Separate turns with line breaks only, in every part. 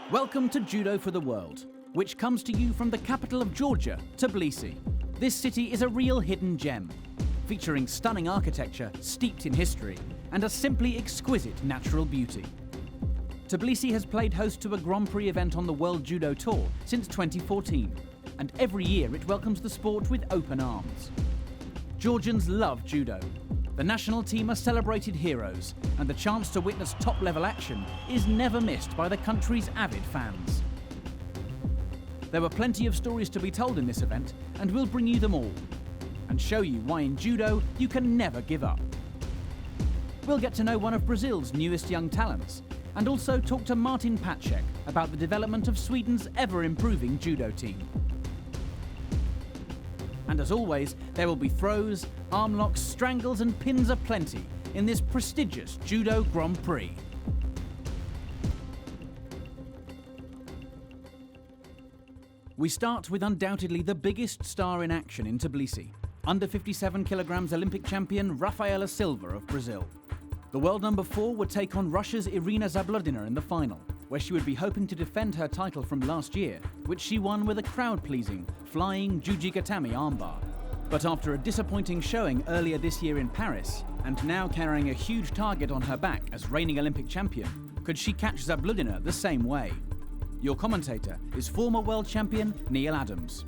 Welcome to Judo for the World, which comes to you from the capital of Georgia, Tbilisi. This city is a real hidden gem, featuring stunning architecture steeped in history and a simply exquisite natural beauty. Tbilisi has played host to a Grand Prix event on the World Judo Tour since 2014, and every year it welcomes the sport with open arms. Georgians love judo. The national team are celebrated heroes, and the chance to witness top-level action is never missed by the country's avid fans. There were plenty of stories to be told in this event, and we'll bring you them all, and show you why in judo you can never give up. We'll get to know one of Brazil's newest young talents, and also talk to Martin Pacek about the development of Sweden's ever-improving judo team. And as always, there will be throws, arm locks, strangles and pins aplenty in this prestigious Judo Grand Prix. We start with undoubtedly the biggest star in action in Tbilisi, under 57 kilograms Olympic champion Rafaela Silva of Brazil. The world number 4 would take on Russia's Irina Zabludina in the final, where she would be hoping to defend her title from last year, which she won with a crowd-pleasing, flying Jujigatami armbar. But after a disappointing showing earlier this year in Paris, and now carrying a huge target on her back as reigning Olympic champion, could she catch Zabludina the same way? Your commentator is former world champion Neil Adams.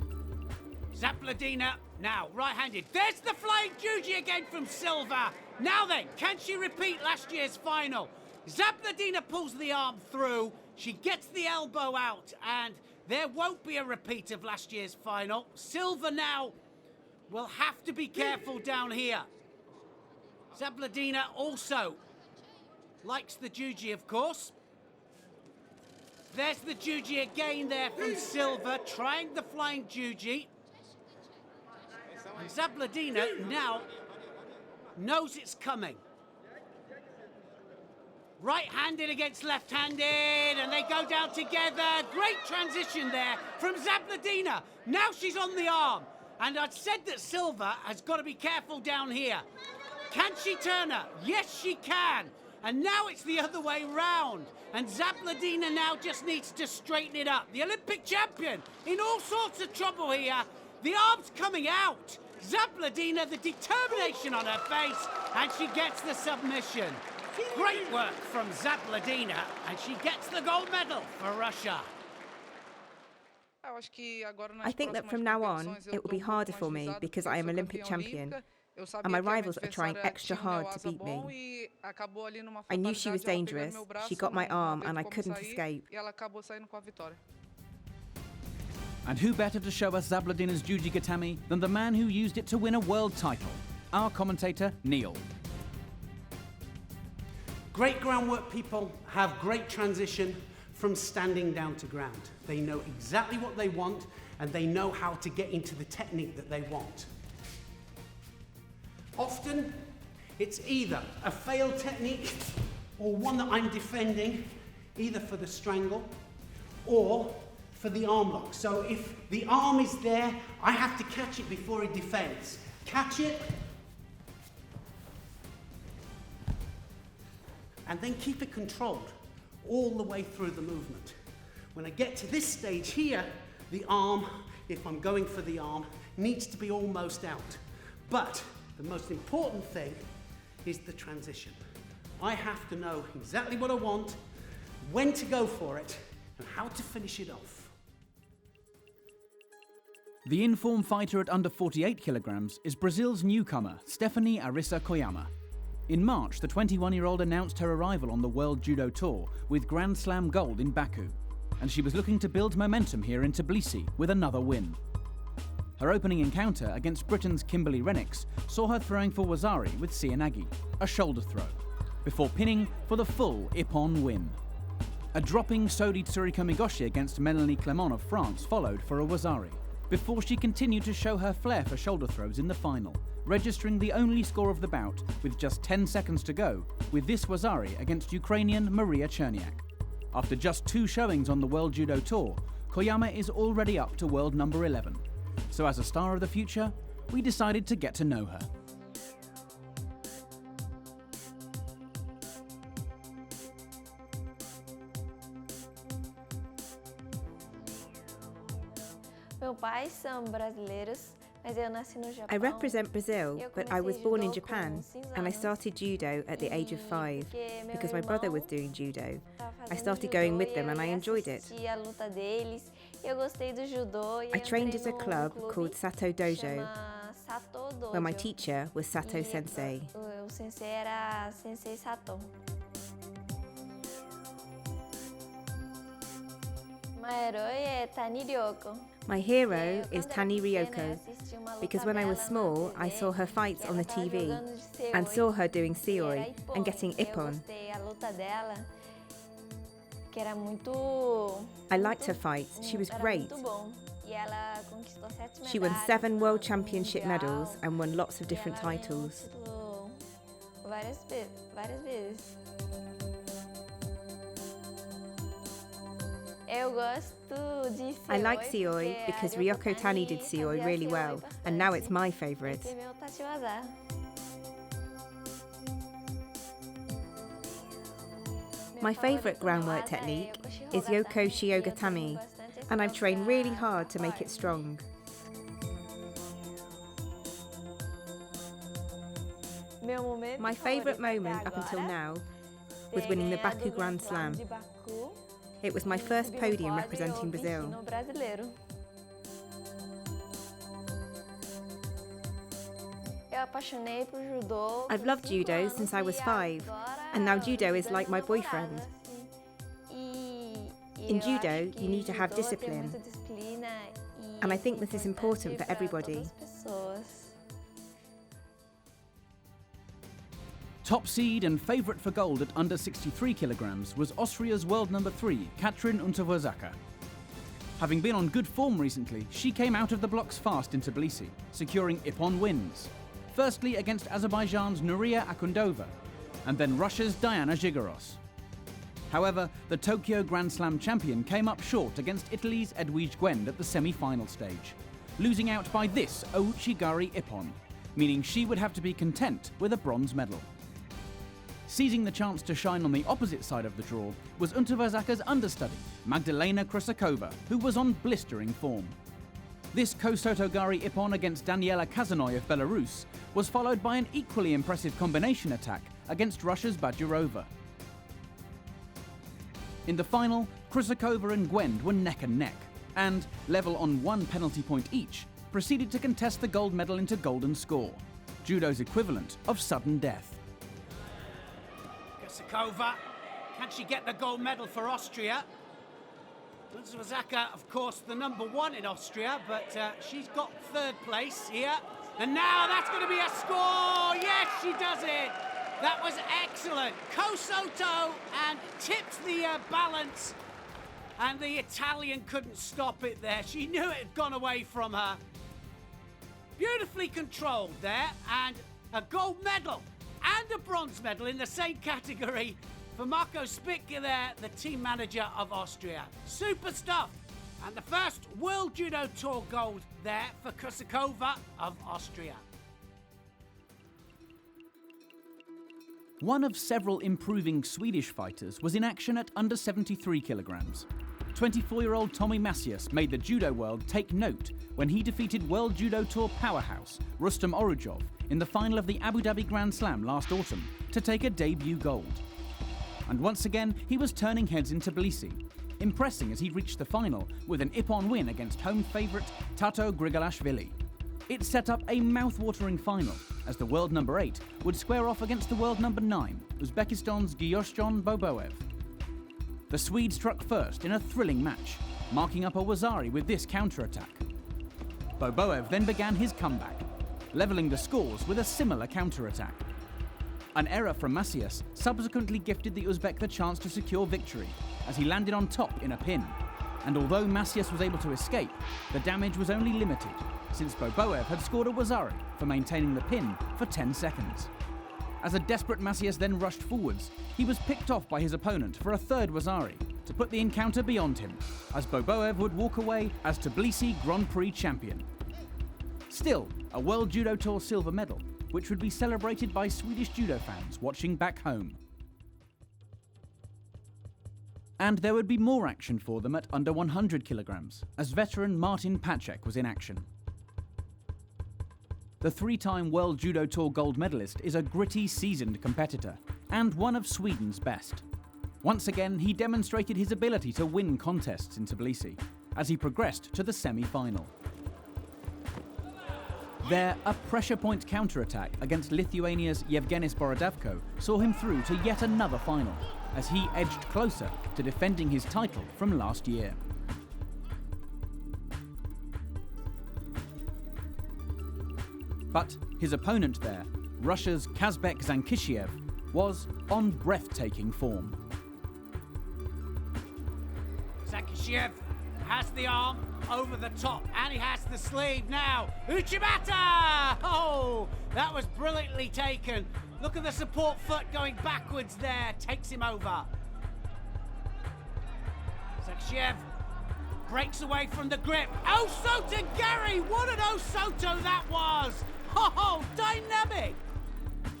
Zabludina, now right-handed. There's the flying Juji again from Silva. Now then, can she repeat last year's final? Zabludina pulls the arm through, she gets the elbow out, and there won't be a repeat of last year's final. Silva now will have to be careful down here. Zabludina also likes the Juji, of course. There's the Juji again there from Silva, trying the flying Juji. And Zabludina now knows it's coming. Right-handed against left-handed, and they go down together. Great transition there from Zabludina. Now she's on the arm. And I'd said that Silva has got to be careful down here. Can she turn her? Yes, she can. And now it's the other way round. And Zabludina now just needs to straighten it up. The Olympic champion in all sorts of trouble here. The arm's coming out. Zabludina, the determination on her face, and she gets the submission. Great work from Zabludina, and she gets the gold medal for Russia.
I think that from now on, it will be harder for me because I am Olympic champion, and my rivals are trying extra hard to beat me. I knew she was dangerous, she got my arm, and I couldn't escape.
And who better to show us Zabludina's Jujigatami than the man who used it to win a world title? Our commentator, Neil.
Great groundwork people have great transition from standing down to ground. They know exactly what they want, and they know how to get into the technique that they want. Often, it's either a failed technique or one that I'm defending, either for the strangle or for the arm lock. So if the arm is there, I have to catch it before he defends. Catch it, and then keep it controlled all the way through the movement. When I get to this stage here, the arm, if I'm going for the arm, needs to be almost out. But the most important thing is the transition. I have to know exactly what I want, when to go for it, and how to finish it off.
The in-form fighter at under 48 kilograms is Brazil's newcomer, Stephanie Koyama. In March, the 21-year-old announced her arrival on the World Judo Tour with Grand Slam gold in Baku, and she was looking to build momentum here in Tbilisi with another win. Her opening encounter against Britain's Kimberly Rennicks saw her throwing for Wazari with Sianagi, a shoulder throw, before pinning for the full Ippon win. A dropping Sodi Tsuriko Migoshi against Melanie Clement of France followed for a Wazari, before she continued to show her flair for shoulder throws in the final, registering the only score of the bout with just 10 seconds to go with this Wazari against Ukrainian Maria Cherniak. After just 2 showings on the World Judo Tour, Koyama is already up to world number 11. So as a star of the future, we decided to get to know her.
I represent Brazil, but I was born in Japan, and I started judo at the age of 5 because my brother was doing judo. I started going with them and I enjoyed it. I trained at a club called Sato Dojo, where my teacher was Sato Sensei. My hero is Tani Ryoko, because when I was small, I saw her fights on the TV and saw her doing seoi and getting Ippon. I liked her fights, she was great. She won 7 World Championship medals and won lots of different titles. I like seoi because Ryoko Tani did seoi really well, and now it's my favourite. My favourite groundwork technique is Yoko Shiogatami, and I've trained really hard to make it strong. My favourite moment up until now was winning the Baku Grand Slam. It was my first podium representing Brazil. I've loved judo since I was 5, and now judo is like my boyfriend. In judo, you need to have discipline, and I think this is important for everybody.
Top seed and favourite for gold at under 63 kilograms was Austria's world number 3, Katrin Unterwurzacker. Having been on good form recently, she came out of the blocks fast in Tbilisi, securing Ippon wins. Firstly against Azerbaijan's Nuria Akundova, and then Russia's Diana Zhigoros. However, the Tokyo Grand Slam champion came up short against Italy's Edwige Gwend at the semi-final stage, losing out by this Ouchigari Ippon, meaning she would have to be content with a bronze medal. Seizing the chance to shine on the opposite side of the draw was Unterwurzacker's understudy, Magdalena Krusakova, who was on blistering form. This Kosotogari Ippon against Daniela Kazanoy of Belarus was followed by an equally impressive combination attack against Russia's Badurova. In the final, Krusakova and Gwend were neck and neck, and, level on 1 penalty point each, proceeded to contest the gold medal into golden score, judo's equivalent of sudden death.
Krusakova, can she get the gold medal for Austria? Unterwurzacker, of course, the number 1 in Austria, but she's got 3rd place here. And now that's going to be a score! Yes, she does it! That was excellent. Kosoto and tipped the balance, and the Italian couldn't stop it there. She knew it had gone away from her. Beautifully controlled there, and a gold medal and a bronze medal in the same category for Marko Spitka there, the team manager of Austria. Super stuff. And the first World Judo Tour gold there for Krusakova of Austria.
One of several improving Swedish fighters was in action at under 73 kilograms. 24-year-old Tommy Macias made the judo world take note when he defeated World Judo Tour powerhouse Rustam Orujov in the final of the Abu Dhabi Grand Slam last autumn to take a debut gold. And once again, he was turning heads in Tbilisi, impressing as he reached the final with an Ippon win against home favourite Tato Grigalashvili. It set up a mouth-watering final, as the world number 8 would square off against the world number 9, Uzbekistan's Gyosjon Boboev. The Swede struck first in a thrilling match, marking up a Wazari with this counter-attack. Boboev then began his comeback, levelling the scores with a similar counter-attack. An error from Macias subsequently gifted the Uzbek the chance to secure victory, as he landed on top in a pin. And although Macias was able to escape, the damage was only limited, since Boboev had scored a Wazari for maintaining the pin for 10 seconds. As a desperate Macias then rushed forwards, he was picked off by his opponent for a 3rd Wazari to put the encounter beyond him, as Boboev would walk away as Tbilisi Grand Prix champion. Still, a World Judo Tour silver medal, which would be celebrated by Swedish judo fans watching back home. And there would be more action for them at under 100 kilograms, as veteran Martin Pacek was in action. The three-time World Judo Tour gold medalist is a gritty, seasoned competitor, and one of Sweden's best. Once again, he demonstrated his ability to win contests in Tbilisi, as he progressed to the semi-final. There, a pressure point counterattack against Lithuania's Yevgenis Borodavko saw him through to yet another final, as he edged closer to defending his title from last year. But his opponent there, Russia's Kazbek Zankishiev, was on breathtaking form.
Zankishiev has the arm over the top, and he has the sleeve now. Uchimata! Oh, that was brilliantly taken. Look at the support foot going backwards there, takes him over. Zankishiev breaks away from the grip. Osoto Gary, what an Osoto that was! Oh, dynamic!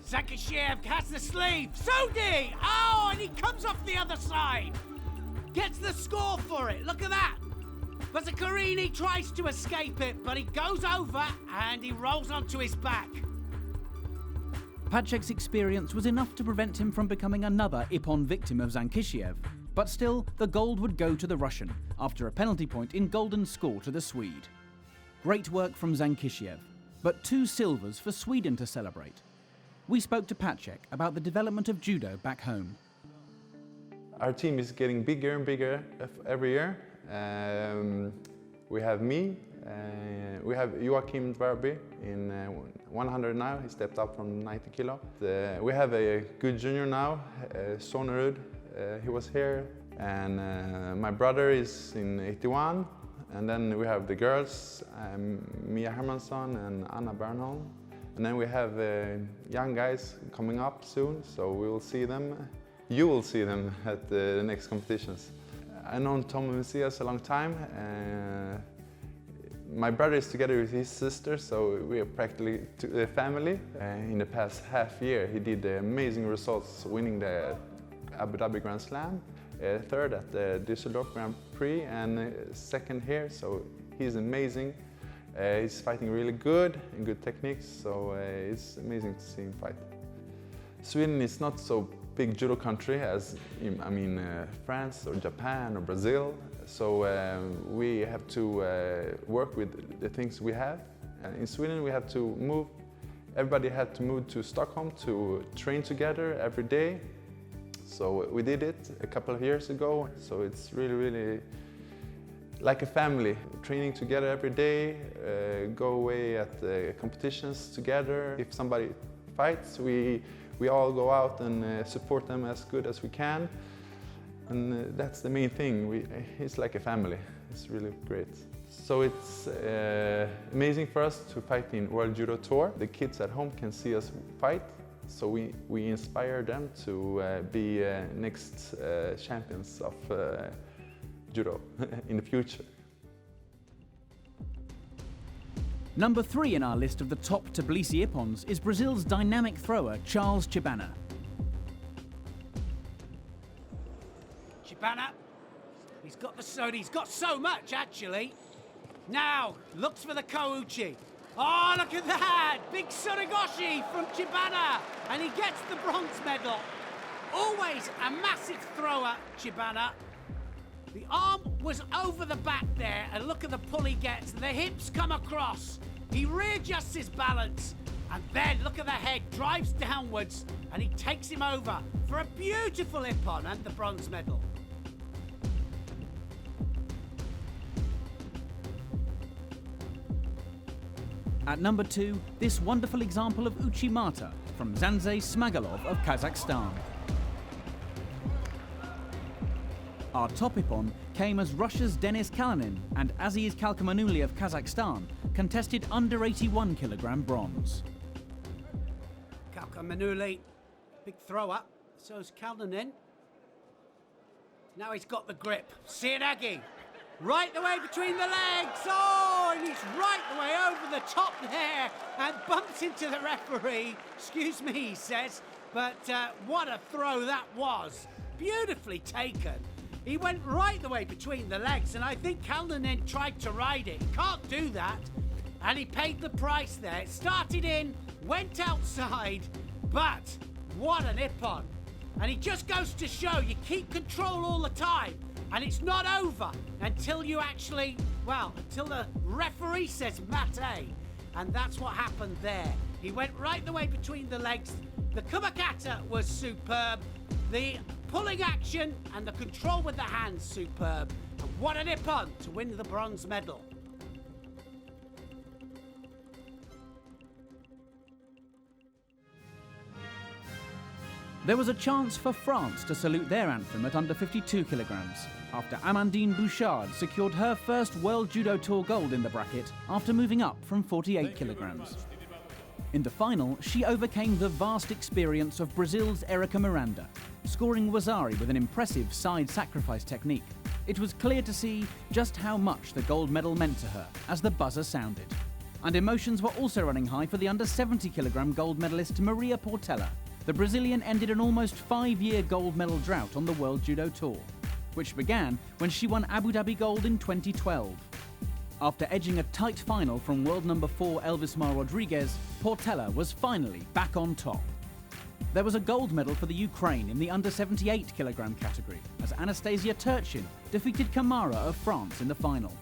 Zankishiev has the sleeve. Sodi! Oh, and he comes off the other side. Gets the score for it. Look at that. Vazakarini tries to escape it, but he goes over and he rolls onto his back.
Pacek's experience was enough to prevent him from becoming another Ippon victim of Zankishiev, but still, the gold would go to the Russian after a penalty point in golden score to the Swede. Great work from Zankishiev, but 2 silvers for Sweden to celebrate. We spoke to Pacek about the development of judo back home.
Our team is getting bigger and bigger every year. We have me, we have Joachim Dverby in 100 now, he stepped up from 90 kilo. We have a good junior now, Sonerud, he was here, and my brother is in 81, and then we have the girls, Mia Hermansson and Anna Bernholm, and then we have young guys coming up soon, so we will see them. You will see them at the next competitions. I've known Tom Messias a long time. My brother is together with his sister, so we are practically a family. In the past half year, he did amazing results, winning the Abu Dhabi Grand Slam, third at the Düsseldorf Grand Prix, and second here, so he's amazing. He's fighting really good and good techniques, so it's amazing to see him fight. Sweden is not so big judo country as, France or Japan or Brazil. So we have to work with the things we have. In Sweden we have to move, everybody had to move to Stockholm to train together every day. So we did it a couple of years ago. So it's really, really like a family, training together every day, go away at the competitions together. If somebody fights, we all go out and support them as good as we can. And that's the main thing. It's like a family. It's really great. So it's amazing for us to fight in World Judo Tour. The kids at home can see us fight. So we inspire them to be next champions of judo in the future.
Number 3 in our list of the top Tbilisi Ippons is Brazil's dynamic thrower Charles Chibana.
Chibana, he's got the soda, he's got so much actually. Now, looks for the Kouchi. Oh, look at that! Big Surigoshi from Chibana, and he gets the bronze medal. Always a massive thrower, Chibana. The arm was over the back there, and look at the pull he gets. The hips come across. He readjusts his balance, and then look at the head, drives downwards, and he takes him over for a beautiful Ippon and the bronze medal.
At number 2, this wonderful example of Uchimata from Zanzay Smagalov of Kazakhstan. Our top Ippon came as Russia's Denis Kalinin and Aziz Kalkamanuli of Kazakhstan contested under 81 kilogram bronze.
Kalkamanuli, big throw up, so's Kalinin. Now he's got the grip. Sianagi, right the way between the legs. Oh, and he's right the way over the top there and bumps into the referee. Excuse me, he says, but what a throw that was. Beautifully taken. He went right the way between the legs, and I think Kalnin tried to ride it. He can't do that. And he paid the price there. It started in, went outside, but what an Ippon. And it just goes to show you keep control all the time. And it's not over until you actually, well, until the referee says mate. And that's what happened there. He went right the way between the legs. The kumakata was superb. The pulling action and the control with the hands superb. And what an Ippon to win the bronze medal.
There was a chance for France to salute their anthem at under 52 kilograms after Amandine Bouchard secured her first World Judo Tour gold in the bracket after moving up from 48 kilograms. In the final, she overcame the vast experience of Brazil's Erica Miranda, scoring Wazari with an impressive side sacrifice technique. It was clear to see just how much the gold medal meant to her as the buzzer sounded. And emotions were also running high for the under 70 kilogram gold medalist Maria Portela. The Brazilian ended an almost 5-year gold medal drought on the World Judo Tour, which began when she won Abu Dhabi gold in 2012. After edging a tight final from world number 4 Elvismar Rodriguez, Portela was finally back on top. There was a gold medal for the Ukraine in the under 78 kilogram category as Anastasia Turchin defeated Kamara of France in the final.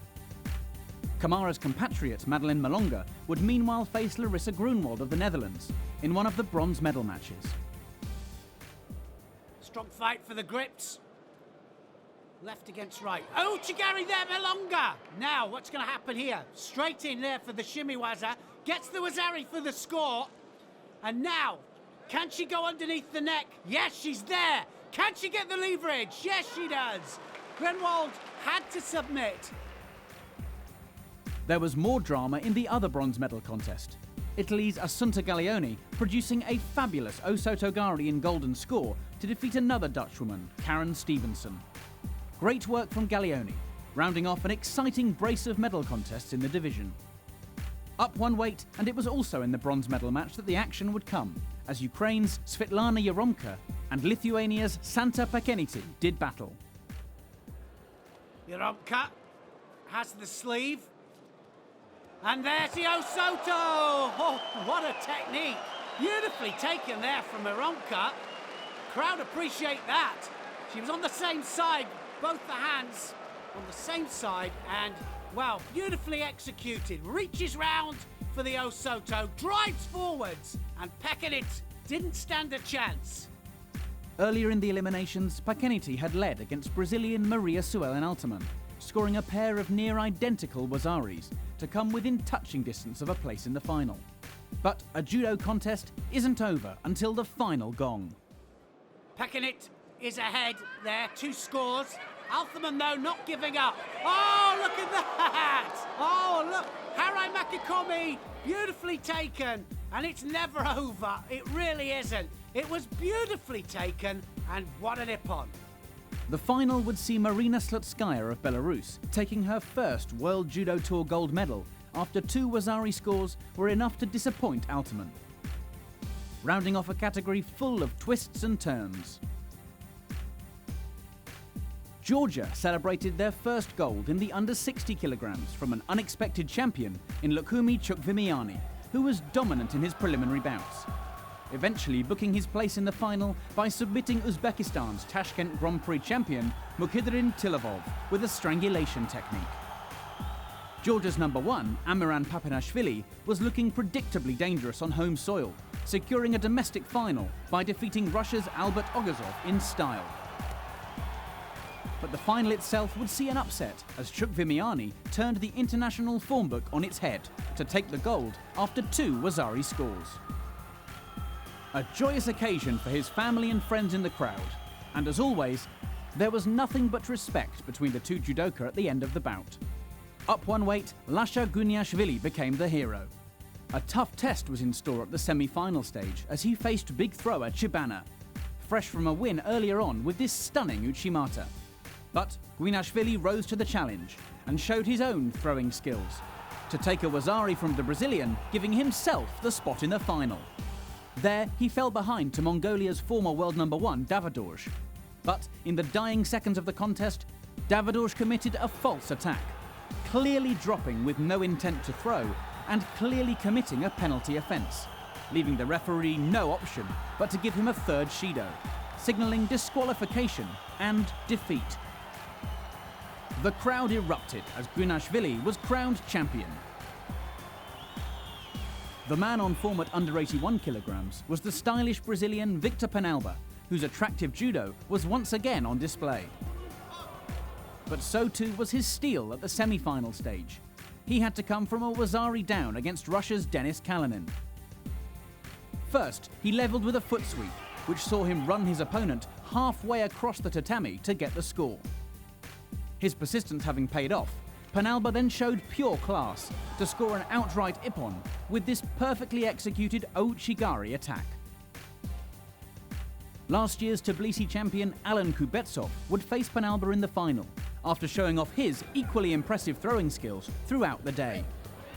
Kamara's compatriot Madeleine Malonga would meanwhile face Larissa Grunwald of the Netherlands in one of the bronze medal matches.
Strong fight for the grips. Left against right. Oh, Chigari there, Malonga! Now, what's going to happen here? Straight in there for the shimiwaza. Gets the wazari for the score. And now, can she go underneath the neck? Yes, she's there. Can she get the leverage? Yes, she does. Grunwald had to submit.
There was more drama in the other bronze medal contest. Italy's Assunta Gaglioni producing a fabulous Osotogari in golden score to defeat another Dutchwoman, Karen Stevenson. Great work from Gaglioni, rounding off an exciting brace of medal contests in the division. Up one weight, and it was also in the bronze medal match that the action would come, as Ukraine's Svetlana Yaromka and Lithuania's Santa Pakeniti did battle.
Yaromka has the sleeve. And there's the Osoto! Oh, what a technique! Beautifully taken there from Yaromka. Crowd appreciate that. She was on the same side, both the hands on the same side, and, well, beautifully executed. Reaches round for the Osoto, drives forwards, and Pakenit didn't stand a chance.
Earlier in the eliminations, Pakeniti had led against Brazilian Maria Suelen Altaman, scoring a pair of near-identical wazaris to come within touching distance of a place in the final. But a judo contest isn't over until the final gong.
Pakenit is ahead there, 2 scores. Altaman, though, not giving up. Oh, look at that! Oh, look, Harai Makikomi, beautifully taken. And it's never over, it really isn't. It was beautifully taken, and what an Ippon.
The final would see Marina Slutskaya of Belarus taking her first World Judo Tour gold medal after 2 wazari scores were enough to disappoint Altaman. Rounding off a category full of twists and turns. Georgia celebrated their first gold in the under 60 kilograms from an unexpected champion in Lukumi Chukvimiani, who was dominant in his preliminary bouts, eventually booking his place in the final by submitting Uzbekistan's Tashkent Grand Prix champion Mukhidrin Tilavov with a strangulation technique. Georgia's number 1, Amiran Papanashvili, was looking predictably dangerous on home soil, securing a domestic final by defeating Russia's Albert Ogazov in style. But the final itself would see an upset as Chukvimiani turned the international formbook on its head to take the gold after 2 wazari scores. A joyous occasion for his family and friends in the crowd, and as always, there was nothing but respect between the 2 judoka at the end of the bout. Up one weight, Lasha Guniashvili became the hero. A tough test was in store at the semi-final stage as he faced big thrower Chibana, fresh from a win earlier on with this stunning Uchimata. But Guniashvili rose to the challenge and showed his own throwing skills to take a wazari from the Brazilian, giving himself the spot in the final. There, he fell behind to Mongolia's former world number 1, Davadorj. But in the dying seconds of the contest, Davidovich committed a false attack, clearly dropping with no intent to throw and clearly committing a penalty offence, leaving the referee no option but to give him a third Shido, signalling disqualification and defeat. The crowd erupted as Guinashvili was crowned champion. The man on form at under 81 kilograms was the stylish Brazilian Victor Penalba, whose attractive judo was once again on display. But so too was his steel at the semi-final stage. He had to come from a Wazari down against Russia's Denis Kalinin. First, he levelled with a foot sweep, which saw him run his opponent halfway across the tatami to get the score. His persistence having paid off, Penalba then showed pure class to score an outright Ippon with this perfectly executed Ouchigari attack. Last year's Tbilisi champion Alan Kubetsov would face Penalba in the final, after showing off his equally impressive throwing skills throughout the day.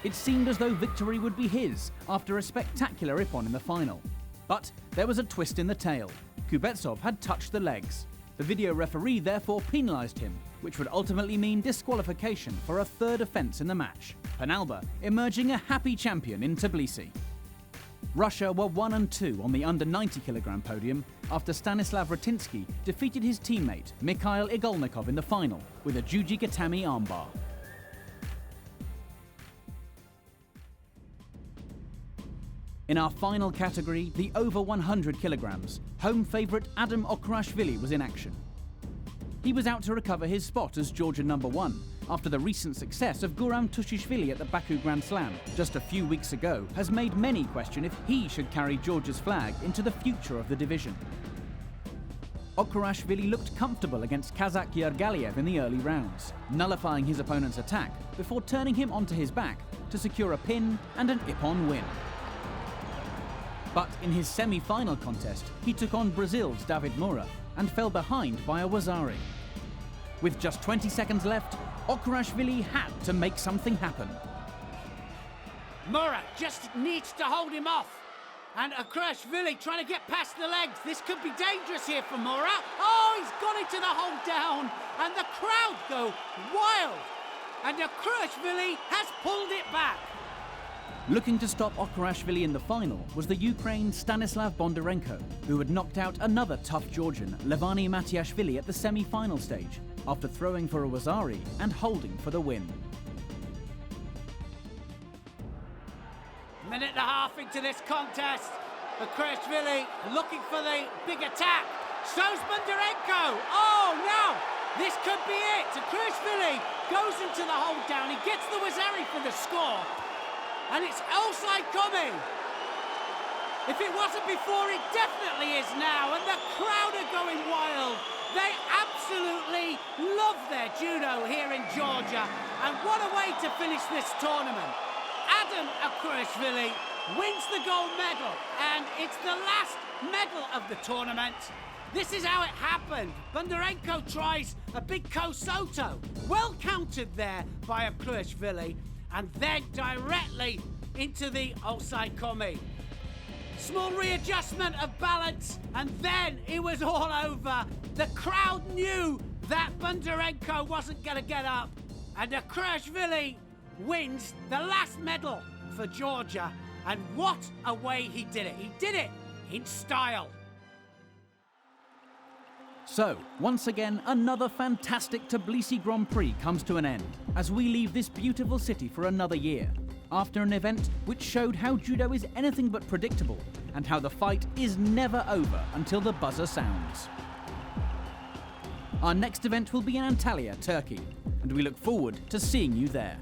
It seemed as though victory would be his after a spectacular Ippon in the final. But there was a twist in the tale. Kubetsov had touched the legs. The video referee therefore penalised him, which would ultimately mean disqualification for a third offence in the match. Penalba emerging a happy champion in Tbilisi. Russia were 1 and 2 on the under 90 kilogram podium after Stanislav Ratinsky defeated his teammate Mikhail Igolnikov in the final with a Juji Gatami armbar. In our final category, the over 100 kilograms, home favourite Adam Okrashvili was in action. He was out to recover his spot as Georgian #1 after the recent success of Guram Tushishvili at the Baku Grand Slam just a few weeks ago has made many question if he should carry Georgia's flag into the future of the division. Okrashvili looked comfortable against Kazakh Yergaliev in the early rounds, nullifying his opponent's attack before turning him onto his back to secure a pin and an Ippon win. But in his semi-final contest, he took on Brazil's David Moura and fell behind by a Wazari. With just 20 seconds left, Okrashvili had to make something happen.
Moura just needs to hold him off. And Okrashvili trying to get past the legs. This could be dangerous here for Moura. Oh, he's got into the hold down. And the crowd go wild. And Okrashvili has pulled it back.
Looking to stop Okrashvili in the final was the Ukraine Stanislav Bondarenko, who had knocked out another tough Georgian, Levani Matiashvili, at the semi-final stage, after throwing for a Wazari and holding for the win.
Minute and a half into this contest. Okrashvili looking for the big attack. So's Bondarenko. Oh, now this could be it. Okrashvili goes into the hold down. He gets the Wazari for the score. And it's outside coming. If it wasn't before, it definitely is now. And the crowd are going wild. They absolutely love their judo here in Georgia. And what a way to finish this tournament. Adam Okrashvili wins the gold medal. And it's the last medal of the tournament. This is how it happened. Bondarenko tries a big Kosoto. Well countered there by Okrashvili. And then directly into the Osai Komi. Small readjustment of balance, and then it was all over. The crowd knew that Bondarenko wasn't going to get up, and Okrashvili wins the last medal for Georgia. And what a way he did it. He did it in style.
So, once again, another fantastic Tbilisi Grand Prix comes to an end, as we leave this beautiful city for another year, after an event which showed how judo is anything but predictable, and how the fight is never over until the buzzer sounds. Our next event will be in Antalya, Turkey, and we look forward to seeing you there.